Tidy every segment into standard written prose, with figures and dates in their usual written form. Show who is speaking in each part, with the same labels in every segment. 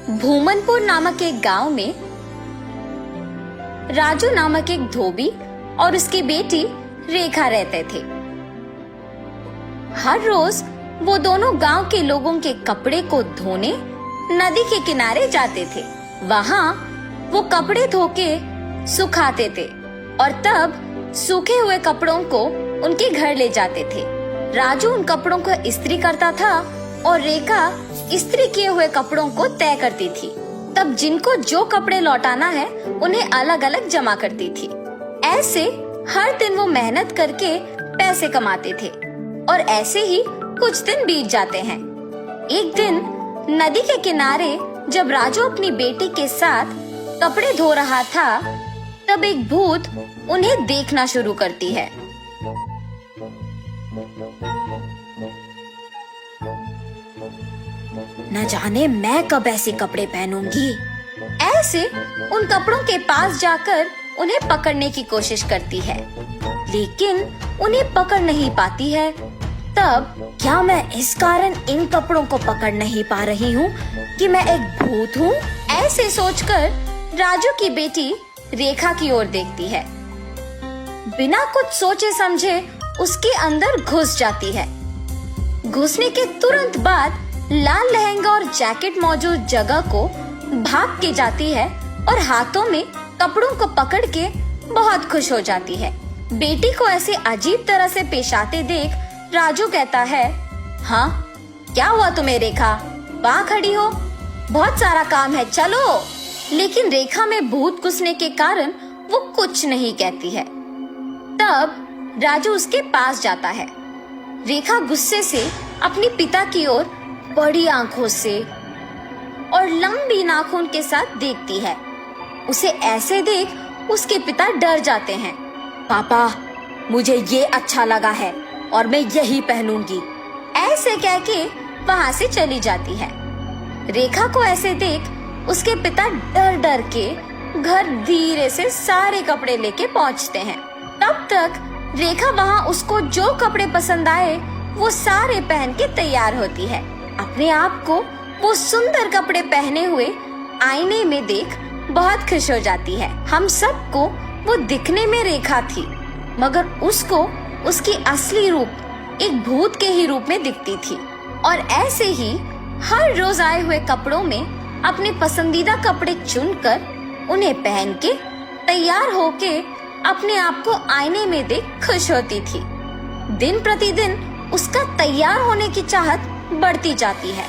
Speaker 1: भूमनपुर नामक एक गांव में राजू नामक एक धोबी और उसकी बेटी रेखा रहते थे। हर रोज वो दोनों गांव के लोगों के कपड़े को धोने नदी के किनारे जाते थे। वहाँ वो कपड़े धो के सुखाते थे और तब सूखे हुए कपड़ों को उनके घर ले जाते थे। राजू उन कपड़ों को इस्त्री करता था और रेखा इस्त्री किए हुए कपड़ों को तय करती थी। तब जिनको जो कपड़े लौटाना है उन्हें अलग अलग जमा करती थी। ऐसे हर दिन वो मेहनत करके पैसे कमाते थे और ऐसे ही कुछ दिन बीत जाते हैं। एक दिन नदी के किनारे जब राजू अपनी बेटी के साथ कपड़े धो रहा था, तब एक भूत उन्हें देखना शुरू करती है। न जाने मैं कब ऐसे कपड़े पहनूंगी। ऐसे उन कपड़ों के पास जाकर उन्हें पकड़ने की कोशिश करती है, लेकिन उन्हें पकड़ नहीं पाती है। तब क्या मैं इस कारण इन कपड़ों को पकड़ नहीं पा रही हूँ कि मैं एक भूत हूँ? ऐसे सोचकर राजू की बेटी रेखा की ओर देखती है। बिना कुछ सोचे समझे उसके अंदर घुस जाती है। घुसने के तुरंत बाद लाल लहंगा और जैकेट मौजूद जगह को भाग के जाती है और हाथों में कपड़ों को पकड़ के बहुत खुश हो जाती है। बेटी को ऐसे अजीब तरह से पेश आते देख राजू कहता है, हाँ क्या हुआ तुम्हें रेखा, वहाँ खड़ी हो, बहुत सारा काम है, चलो। लेकिन रेखा में भूत घुसने के कारण वो कुछ नहीं कहती है। तब राजू उसके पास जाता है। रेखा गुस्से से अपने पिता की ओर बड़ी आंखों से और लंबी नाखून के साथ देखती है। उसे ऐसे देख उसके पिता डर जाते हैं। पापा, मुझे ये अच्छा लगा है और मैं यही पहनूंगी, ऐसे कह के वहाँ से चली जाती है। रेखा को ऐसे देख उसके पिता डर डर के घर धीरे से सारे कपड़े लेके पहुँचते हैं। तब तक रेखा वहाँ उसको जो कपड़े पसंद आए वो सारे पहन के तैयार होती है। अपने आप को वो सुंदर कपड़े पहने हुए आईने में देख बहुत खुश हो जाती है। हम सबको वो दिखने में रेखा थी, मगर उसको उसकी असली रूप एक भूत के ही रूप में दिखती थी। और ऐसे ही हर रोज आए हुए कपड़ों में अपने पसंदीदा कपड़े चुनकर उन्हें पहन के तैयार होके अपने आप को आईने में देख खुश होती थी। दिन प्रतिदिन उसका तैयार होने की चाहत बढ़ती जाती है।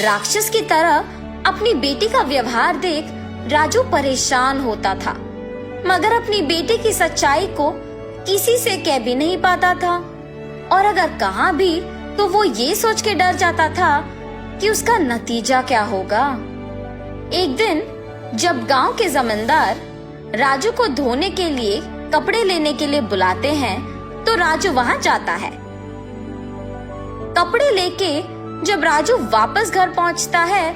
Speaker 1: राक्षस की तरह अपनी बेटी का व्यवहार देख राजू परेशान होता था, मगर अपनी बेटी की सच्चाई को किसी से कह भी नहीं पाता था, और अगर कहा भी तो वो ये सोच के डर जाता था कि उसका नतीजा क्या होगा। एक दिन जब गांव के जमींदार राजू को धोने के लिए कपड़े लेने के लिए बुलाते हैं, तो राजू वहां जाता है। कपड़े लेके जब राजू वापस घर पहुंचता है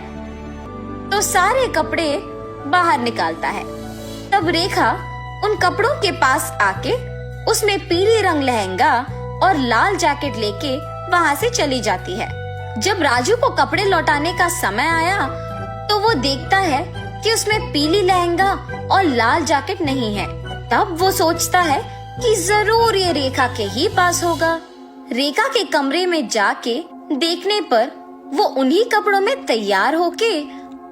Speaker 1: तो सारे कपड़े बाहर निकालता है। तब रेखा उन कपड़ों के पास आके उसमें पीले रंग लहंगा और लाल जैकेट लेके वहां से चली जाती है। जब राजू को कपड़े लौटाने का समय आया तो वो देखता है कि उसमें पीली लहंगा और लाल जैकेट नहीं है। तब वो सोचता है कि जरूर ये रेखा के ही पास होगा। रेखा के कमरे में जाके देखने पर वो उन्हीं कपड़ों में तैयार होके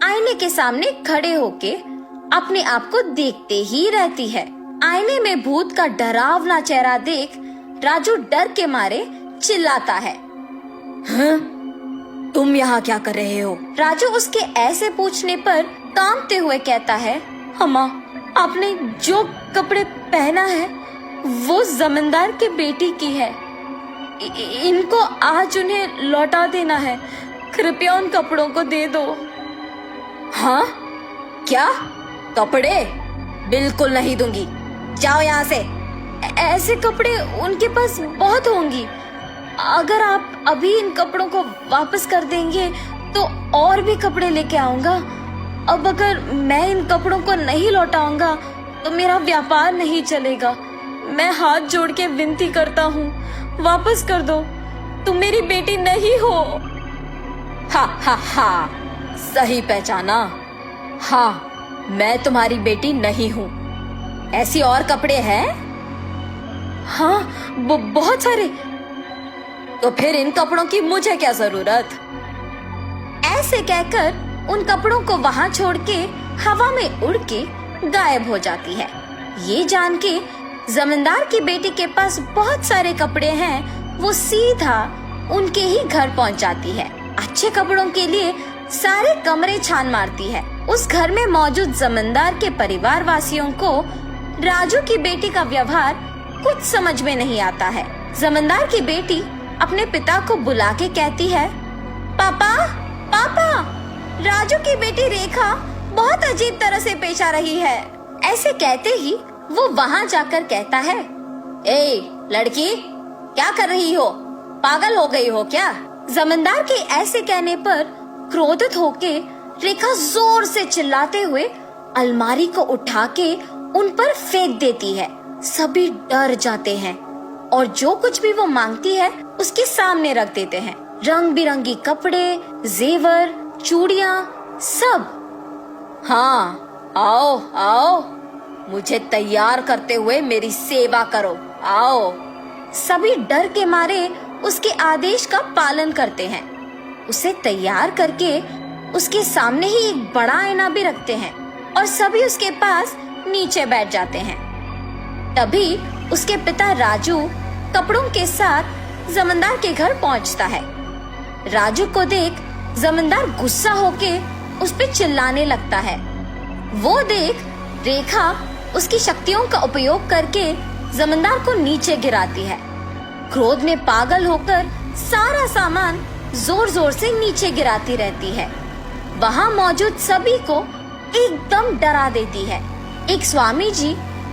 Speaker 1: आईने के सामने खड़े होके अपने आप को देखते ही रहती है। आईने में भूत का डरावना चेहरा देख राजू डर के मारे चिल्लाता है, हाँ? तुम यहाँ क्या कर रहे हो? राजू उसके ऐसे पूछने पर कांपते हुए कहता है, अम्मा, आपने जो कपड़े पहना है वो जमींदार के बेटी की है। इनको आज उन्हें लौटा देना है, कृपया उन कपड़ों को दे दो। हाँ? क्या? कपड़े? बिल्कुल नहीं दूंगी, जाओ यहाँ से। ऐसे कपड़े उनके पास बहुत होंगी, अगर आप अभी इन कपड़ों को वापस कर देंगे तो और भी कपड़े लेके आऊंगा। अब अगर मैं इन कपड़ों को नहीं लौटाऊंगा तो मेरा व्यापार नहीं चलेगा। मैं हाथ जोड़ के विनती करता हूँ, वापस कर दो, तुम मेरी बेटी नहीं हो। हा हा हा, सही पहचाना। हाँ, मैं तुम्हारी बेटी नहीं हूँ। ऐसी और कपड़े हैं? हाँ, बहुत सारे। तो फिर इन कपड़ों की मुझे क्या जरूरत? ऐसे कहकर उन कपड़ों को वहां छोड़ के हवा में उड़ के गायब हो जाती है। ये जान के जमींदार की बेटी के पास बहुत सारे कपड़े हैं, वो सीधा उनके ही घर पहुंच जाती है। अच्छे कपड़ों के लिए सारे कमरे छान मारती है। उस घर में मौजूद जमींदार के परिवार वासियों को राजू की बेटी का व्यवहार कुछ समझ में नहीं आता है। जमींदार की बेटी अपने पिता को बुला के कहती है, पापा पापा, राजू की बेटी रेखा बहुत अजीब तरह से पेश आ रही है। ऐसे कहते ही वो वहाँ जाकर कहता है, ए लड़की, क्या कर रही हो? पागल हो गई हो क्या? जमींदार के ऐसे कहने पर क्रोधित होके रेखा जोर से चिल्लाते हुए अलमारी को उठा के उन पर फेंक देती है। सभी डर जाते हैं और जो कुछ भी वो मांगती है उसके सामने रख देते हैं। रंग बिरंगी कपड़े, जेवर, चूड़ियाँ, सब। हाँ, आओ आओ, मुझे तैयार करते हुए मेरी सेवा करो, आओ। सभी डर के मारे उसके आदेश का पालन करते हैं। उसे तैयार करके उसके सामने ही एक बड़ा आईना भी रखते हैं और सभी उसके पास नीचे बैठ जाते हैं। तभी उसके पिता राजू कपड़ों के साथ जमींदार के घर पहुंचता है। राजू को देख जमींदार गुस्सा होके उस पे चिल्लाने लगता है। वो देख रेखा उसकी शक्तियों का उपयोग करके जमींदार को नीचे गिराती है। क्रोध में पागल होकर सारा सामान जोर जोर से नीचे गिराती रहती है। वहाँ मौजूद सभी को एकदम डरा देती है। एक स्वामी जी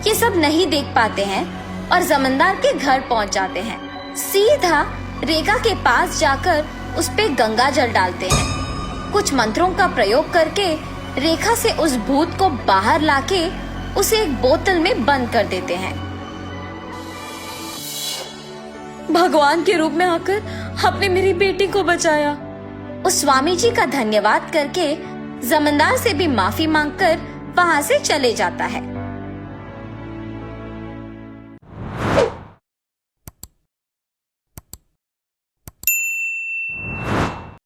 Speaker 1: ये सब नहीं देख पाते हैं और जमींदार के घर पहुँच जाते हैं। सीधा रेखा के पास जाकर उस पे गंगा जल डालते हैं। कुछ मंत्रों का प्रयोग करके रेखा से उस भूत को बाहर लाके उसे एक बोतल में बंद कर देते हैं। भगवान के रूप में आकर आपने मेरी बेटी को बचाया। उस स्वामी जी का धन्यवाद करके जमींदार से भी माफी मांगकर वहाँ से चले जाता है।